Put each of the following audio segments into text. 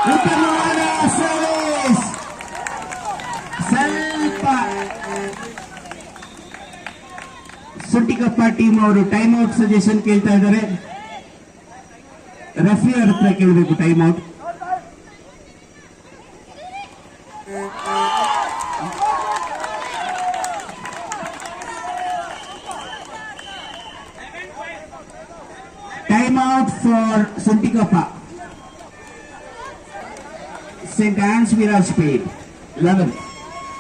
ಉತ್ತಮವಾದ ಸರ್ವಿಸ್. ಸ್ವಲ್ಪ ಸುಟ್ಟಿಕಪ್ಪ ಟೀಮ್ ಅವರು ಟೈಮ್ ಔಟ್ ಸಜೆಷನ್ ಕೇಳ್ತಾ ಇದ್ದಾರೆ. ರೆಫ್ರಿ ಅವ್ರ ಹತ್ರ ಕೇಳಬೇಕು time out. Time out for Suntikappa. St. Anne's Virajpet 11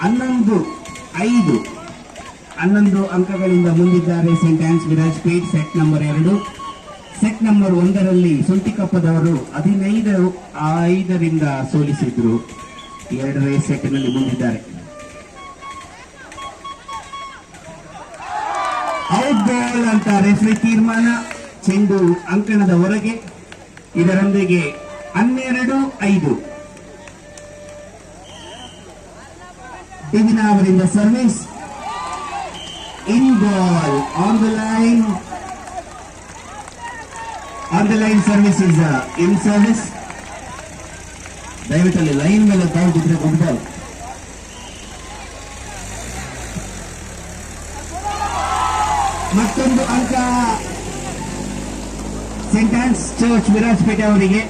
11 ಅಂಕಗಳಿಂದ ಮುಂದಿದ್ದಾರೆ saint Anne's Virajpet. Set number 2. Set number 1ರಲ್ಲಿ ಸುಂಟಿಕಪ್ಪದವರು 15-5ರಿಂದ ಸೋಲಿಸಿದ್ರು. 2ನೇ ಸೆಟ್ನಲ್ಲಿ ಮುಂದಿದ್ದಾರೆ. ಔಟ್ ಬಾಲ್ ಅಂತ ರೆಫ್ರಿ ತೀರ್ಮಾನ. ಚೆಂಡು ಅಂಕಣದ ಹೊರಗೆ. ಇದರೊಂದಿಗೆ 12-5. ಡಿವಿನಾ ಅವರಿಂದ service. In ball on the line. Service is in service. ದಯವಿಟ್ಟು ಲೈನ್ ಮೇಲೆ ತಾವುದಿದ್ರೆ ಗುಡ್ ಬಾಲ್. ಮತ್ತೊಂದು ಅಂಕ ಸೆಂಟ್ ಆನ್ಸ್ ಚರ್ಚ್ ವಿರಾಜ್ಪೇಟೆ ಅವರಿಗೆ.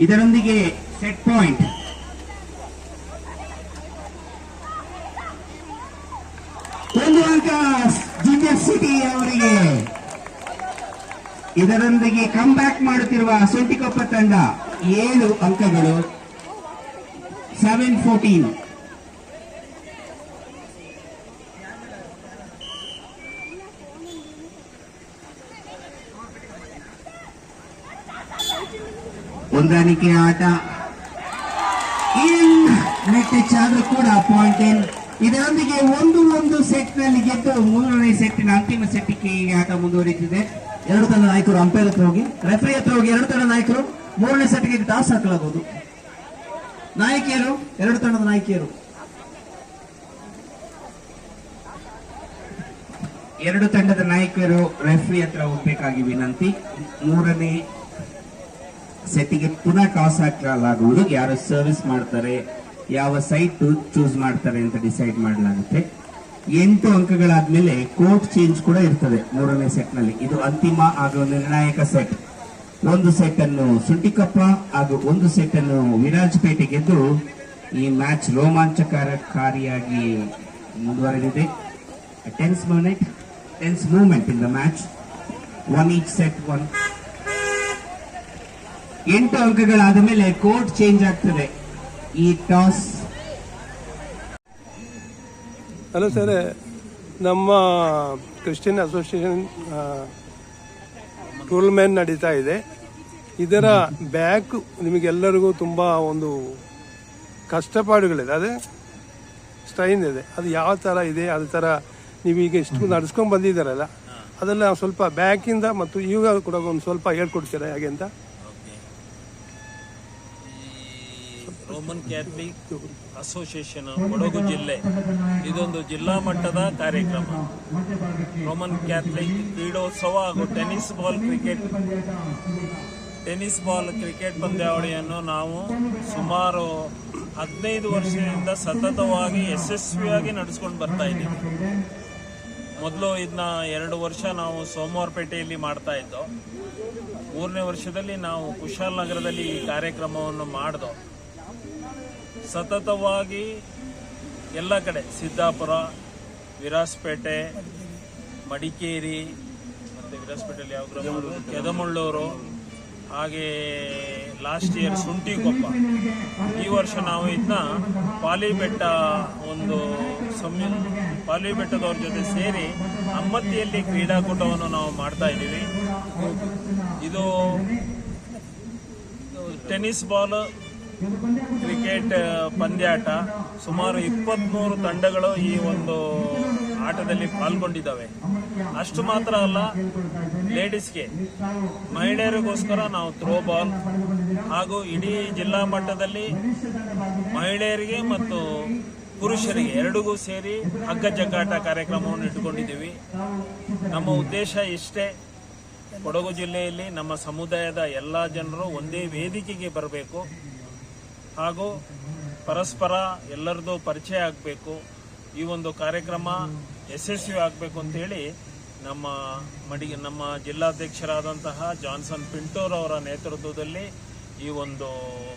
ಇದರೊಂದಿಗೆ ಸೆಟ್ ಪಾಯಿಂಟ್. ಒಂದು ಅಂಕ ಜಿಂಜರ್ ಸಿಟಿ ಅವರಿಗೆ. ಇದರೊಂದಿಗೆ ಕಮ್ ಬ್ಯಾಕ್ ಮಾಡುತ್ತಿರುವ ಸುಂಟಿಕೊಪ್ಪ ತಂಡ 7 ಅಂಕಗಳು. 7-14. ಹೊಂದಾಣಿಕೆ ಆಟ. ನೆಟ್ ಟಚ್ ಆದ್ರೂ ಕೂಡ ಪಾಯಿಂಟ್ ಇನ್. ಇದರೊಂದಿಗೆ 1-1 ಸೆಟ್ ನಲ್ಲಿ ಗೆದ್ದು 3ನೇ ಸೆಟ್ಟಿನ ಅಂತಿಮ ಸೆಟ್ಗೆ ಆಟ ಮುಂದುವರಿಯುತ್ತಿದೆ. 2 ತಂಡ ನಾಯಕರು ಅಂಪೈರ್ ಹತ್ರ ಹೋಗಿ, ರೆಫ್ರಿ ಹತ್ರ ಹೋಗಿ 2 ತಂಡ ನಾಯಕರು 3ನೇ ಸೆಟ್ಗೆ ಟಾಸ್ ಹಾಕಲಾಗುವುದು. ನಾಯಕಿಯರು 2 ತಂಡದ ನಾಯಕಿಯರು 2 ತಂಡದ ನಾಯಕರು ರೆಫ್ರಿ ಹತ್ರ ಹೋಗ್ಬೇಕಾಗಿ ವಿನಂತಿ. 3ನೇ ಸೆಟ್ಟಿಗೆ ಪುನಃ ಟಾಸ್ ಹಾಕಲಾಗುವುದು. ಯಾರು ಸರ್ವಿಸ್ ಮಾಡ್ತಾರೆ, ಯಾವ ಸೈಟ್ ಚೂಸ್ ಮಾಡ್ತಾರೆ ಅಂತ ಡಿಸೈಡ್ ಮಾಡಲಾಗುತ್ತೆ. 8 ಅಂಕಗಳಾದ್ಮೇಲೆ ಕೋರ್ಟ್ ಚೇಂಜ್ ಕೂಡ ಇರ್ತದೆ 3ನೇ ಸೆಟ್ ನಲ್ಲಿ. ಇದು ಅಂತಿಮ ಹಾಗೂ ನಿರ್ಣಾಯಕ ಸೆಟ್. 1 ಸೆಟ್ ಅನ್ನು ಸುಂಟಿಕಪ್ಪ ಹಾಗೂ 1 ಸೆಟ್ ಅನ್ನು ವಿರಾಜ್ಪೇಟೆ ಗೆದ್ದು ಈ ಮ್ಯಾಚ್ ರೋಮಾಂಚಕಾರಿಯಾಗಿ ಮುಂದುವರೆದಿದೆ. Tense movement in the match. 1 each set 1. 8 ಅಂಕಗಳಾದ ಮೇಲೆ ಕೋರ್ಟ್ ಚೇಂಜ್ ಆಗ್ತದೆ. ಈ ಟಾಸ್. ಹಲೋ ಸರ್, ನಮ್ಮ ಕ್ರಿಶ್ಚಿಯನ್ ಅಸೋಸಿಯೇಷನ್ ಟೂರ್ನಮೆಂಟ್ ನಡೀತಾ ಇದೆ. ಇದರ ಬ್ಯಾಕ್ ನಿಮಗೆಲ್ಲರಿಗೂ ತುಂಬ ಒಂದು ಕಷ್ಟಪಾಡುಗಳಿದೆ, ಅದೇ ಸ್ಟ್ರೈನ್ ಇದೆ. ಅದು ಯಾವ ಥರ ಇದೆ, ಅದೇ ಥರ ನೀವೀಗ ಇಷ್ಟು ನಡೆಸ್ಕೊಂಡು ಬಂದಿದ್ದಾರಲ್ಲ, ಅದೆಲ್ಲ ಸ್ವಲ್ಪ ಬ್ಯಾಕಿಂದ ಮತ್ತು ಈಗ ಕೂಡ ಒಂದು ಸ್ವಲ್ಪ ಹೇಳ್ಕೊಡ್ತೀರಾ ಹೇಗೆ ಅಂತ? ರೋಮನ್ ಕ್ಯಾಥಲಿಕ್ ಅಸೋಸಿಯೇಷನ್ ಕೊಡಗು ಜಿಲ್ಲೆ ಇದೊಂದು ಜಿಲ್ಲಾ ಮಟ್ಟದ ಕಾರ್ಯಕ್ರಮ. ರೋಮನ್ ಕ್ಯಾಥಲಿಕ್ ಕ್ರೀಡೋತ್ಸವ ಹಾಗೂ ಟೆನ್ನಿಸ್ ಬಾಲ್ ಕ್ರಿಕೆಟ್ ಪಂದ್ಯಾವಳಿಯನ್ನು ನಾವು ಸುಮಾರು 15 ವರ್ಷದಿಂದ ಸತತವಾಗಿ ಯಶಸ್ವಿಯಾಗಿ ನಡೆಸ್ಕೊಂಡು ಬರ್ತಾ ಇದ್ದೀವಿ. ಮೊದಲು ಇದನ್ನ 2 ವರ್ಷ ನಾವು ಸೋಮವಾರಪೇಟೆಯಲ್ಲಿ ಮಾಡ್ತಾ ಇದ್ದೋ. 3ನೇ ವರ್ಷದಲ್ಲಿ ನಾವು ಕುಶಾಲನಗರದಲ್ಲಿ ಈ ಕಾರ್ಯಕ್ರಮವನ್ನು ಮಾಡಿದೋ. ಸತತವಾಗಿ ಎಲ್ಲ ಕಡೆ ಸಿದ್ದಾಪುರ, ವಿರಾಜ್ಪೇಟೆ, ಮಡಿಕೇರಿ, ಮತ್ತು ವಿರಾಜ್ಪೇಟೆಯಲ್ಲಿ ಯಾವ ಗ್ರಾಮ, ಕೆದಮುಳ್ಳೂರು, ಹಾಗೆ ಲಾಸ್ಟ್ ಇಯರ್ ಸುಂಟಿಕೊಪ್ಪ. ಈ ವರ್ಷ ನಾವು ಇದನ್ನ ಪಾಲಿಬೆಟ್ಟದವ್ರ ಜೊತೆ ಸೇರಿ ಅಮ್ಮತ್ತಿಯಲ್ಲಿ ಕ್ರೀಡಾಕೂಟವನ್ನು ನಾವು ಮಾಡ್ತಾ ಇದ್ದೀವಿ. ಇದು ಟೆನ್ನಿಸ್ ಬಾಲ್ ಕ್ರಿಕೆಟ್ ಪಂದ್ಯಾಟ. ಸುಮಾರು 23 ತಂಡಗಳು ಈ ಒಂದು ಆಟದಲ್ಲಿ ಪಾಲ್ಗೊಂಡಿದ್ದಾವೆ. ಅಷ್ಟು ಮಾತ್ರ ಅಲ್ಲ, ಲೇಡೀಸ್ಗೆ, ಮಹಿಳೆಯರಿಗೋಸ್ಕರ ನಾವು ಥ್ರೋ ಬಾಲ್ ಹಾಗೂ ಇಡೀ ಜಿಲ್ಲಾ ಮಟ್ಟದಲ್ಲಿ ಮಹಿಳೆಯರಿಗೆ ಮತ್ತು ಪುರುಷರಿಗೆ ಎರಡಿಗೂ ಸೇರಿ ಹಗ್ಗ ಜಗ್ಗಾಟ ಕಾರ್ಯಕ್ರಮವನ್ನು ಇಟ್ಟುಕೊಂಡಿದ್ದೀವಿ. ನಮ್ಮ ಉದ್ದೇಶ ಇಷ್ಟೇ, ಕೊಡಗು ಜಿಲ್ಲೆಯಲ್ಲಿ ನಮ್ಮ ಸಮುದಾಯದ ಎಲ್ಲ ಜನರು ಒಂದೇ ವೇದಿಕೆಗೆ ಬರಬೇಕು ಹಾಗೂ ಪರಸ್ಪರ ಎಲ್ಲರದ್ದು ಪರಿಚಯ ಆಗಬೇಕು. ಈ ಒಂದು ಕಾರ್ಯಕ್ರಮ ಯಶಸ್ವಿ ಆಗಬೇಕು ಅಂತೇಳಿ ನಮ್ಮ ಜಿಲ್ಲಾಧ್ಯಕ್ಷರಾದಂತಹ ಜಾನ್ಸನ್ ಪಿಂಟೋರವರ ನೇತೃತ್ವದಲ್ಲಿ ಈ ಒಂದು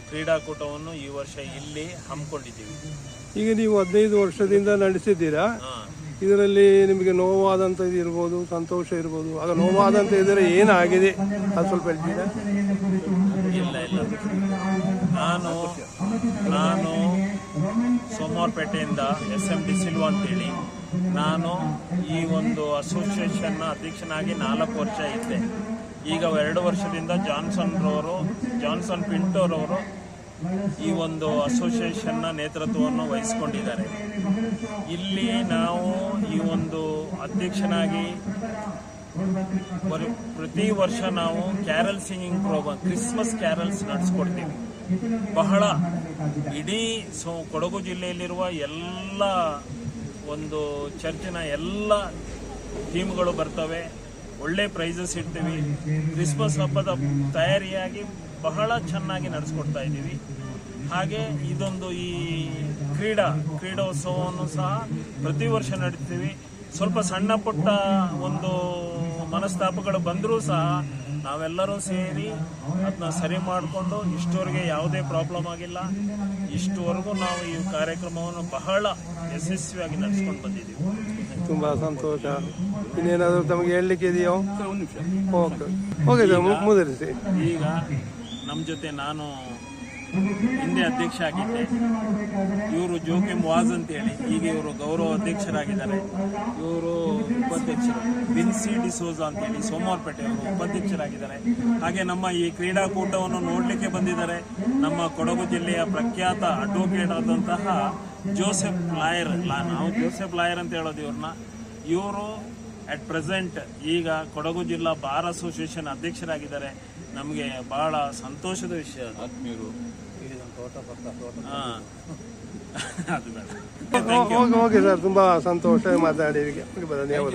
ಕ್ರೀಡಾಕೂಟವನ್ನು ಈ ವರ್ಷ ಇಲ್ಲಿ ಹಮ್ಮಿಕೊಂಡಿದ್ದೀವಿ. ಈಗ ನೀವು 15 ವರ್ಷದಿಂದ ನಡೆಸಿದ್ದೀರಾ. ಇದರಲ್ಲಿ ನಿಮಗೆ ನೋವಾದಂಥ ಇರ್ಬೋದು, ಸಂತೋಷ ಇರ್ಬೋದು. ಆಗ ನೋವಾದಂಥ ಇದ್ರೆ ಏನಾಗಿದೆ ಅದು ಸ್ವಲ್ಪ ಹೇಳ್ತೀರಾ? ಇಲ್ಲ, ನಾನು ಸೋಮವಾರಪೇಟೆಯಿಂದ SM ಸಿಲ್ವಾ ಅಂತೇಳಿ ನಾನು ಈ ಒಂದು ಅಸೋಸಿಯೇಷನ್ನ ಅಧ್ಯಕ್ಷನಾಗಿ 4 ವರ್ಷ ಇದ್ದೆ. ಈಗ 2 ವರ್ಷದಿಂದ ಜಾನ್ಸನ್ ಪಿಂಟೋರವರು ಈ ಒಂದು ಅಸೋಸಿಯೇಷನ್ನ ನೇತೃತ್ವವನ್ನು ವಹಿಸಿಕೊಂಡಿದ್ದಾರೆ. ಇಲ್ಲಿ ನಾವು ಈ ಒಂದು ಅಧ್ಯಕ್ಷನಾಗಿ ಪ್ರತಿ ವರ್ಷ ನಾವು carol singing program, Christmas carols ನಡೆಸ್ಕೊಡ್ತೀವಿ. ಬಹಳ ಇಡೀ ಕೊಡಗು ಜಿಲ್ಲೆಯಲ್ಲಿರುವ ಎಲ್ಲ ಒಂದು ಚರ್ಚಿನ ಎಲ್ಲ ಟೀಮ್ಗಳು ಬರ್ತವೆ. ಒಳ್ಳೆ ಪ್ರೈಸಸ್ ಇಡ್ತೀವಿ. ಕ್ರಿಸ್ಮಸ್ ಹಬ್ಬದ ತಯಾರಿಯಾಗಿ ಬಹಳ ಚೆನ್ನಾಗಿ ನಡೆಸ್ಕೊಡ್ತಾ ಇದ್ದೀವಿ. ಹಾಗೆ ಇದೊಂದು ಈ ಕ್ರೀಡೋತ್ಸವವನ್ನು ಸಹ ಪ್ರತಿ ವರ್ಷ ನಡೀತೀವಿ. ಸ್ವಲ್ಪ ಸಣ್ಣ ಪುಟ್ಟ ಒಂದು ಮನಸ್ತಾಪಗಳು ಬಂದರೂ ಸಹ ನಾವೆಲ್ಲರೂ ಸೇರಿ ಅದನ್ನ ಸರಿ ಮಾಡಿಕೊಂಡು ಇಷ್ಟವರೆಗೆ ಯಾವುದೇ ಪ್ರಾಬ್ಲಮ್ ಆಗಿಲ್ಲ. ಇಷ್ಟುವರೆಗೂ ನಾವು ಈ ಕಾರ್ಯಕ್ರಮವನ್ನು ಬಹಳ ಯಶಸ್ವಿಯಾಗಿ ನಡೆಸ್ಕೊಂಡು ಬಂದಿದ್ದೀವಿ. ತುಂಬಾ ಸಂತೋಷ. ಇನ್ನೇನಾದರೂ ತಮಗೆ ಹೇಳಲಿಕ್ಕೆ ಇದೆಯೋ? ಓಕೆ ಸರ್, ಮುಂದುವರಿಸಿ. ಈಗ ನಮ್ಮ ಜೊತೆ ನಾನು ಹಿಂದೆ ಅಧ್ಯಕ್ಷ ಆಗಿದ್ದೆ. ಇವರು ಜೋಕಿಮ್ ವಾಜ್ ಅಂತೇಳಿ ಈಗ ಇವರು ಗೌರವ ಅಧ್ಯಕ್ಷರಾಗಿದ್ದಾರೆ. ಇವರು ಉಪಾಧ್ಯಕ್ಷರು ವಿನ್ಸಿ ಡಿಸೋಜಾ ಅಂತೇಳಿ ಸೋಮವಾರಪೇಟೆಯವರು ಉಪಾಧ್ಯಕ್ಷರಾಗಿದ್ದಾರೆ. ಹಾಗೆ ನಮ್ಮ ಈ ಕ್ರೀಡಾಕೂಟವನ್ನು ನೋಡಲಿಕ್ಕೆ ಬಂದಿದ್ದಾರೆ ನಮ್ಮ ಕೊಡಗು ಜಿಲ್ಲೆಯ ಪ್ರಖ್ಯಾತ ಅಡ್ವೊಕೇಟ್ ಆದಂತಹ ಜೋಸೆಫ್ ಲಾಯರ್. ನಾವು ಜೋಸೆಫ್ ಲಾಯರ್ ಅಂತ ಹೇಳೋದು ಇವ್ರನ್ನ. ಇವರು ಅಟ್ ಪ್ರೆಸೆಂಟ್ ಈಗ ಕೊಡಗು ಜಿಲ್ಲಾ ಬಾರ್ ಅಸೋಸಿಯೇಷನ್ ಅಧ್ಯಕ್ಷರಾಗಿದ್ದಾರೆ. ನಮಗೆ ಬಹಳ ಸಂತೋಷದ ವಿಷಯ. ಆತ್ಮೀಯರು ಓಕೆ ಸರ್, ತುಂಬಾ ಸಂತೋಷ ಮಾತಾಡಿದಕ್ಕೆ ಧನ್ಯವಾದ.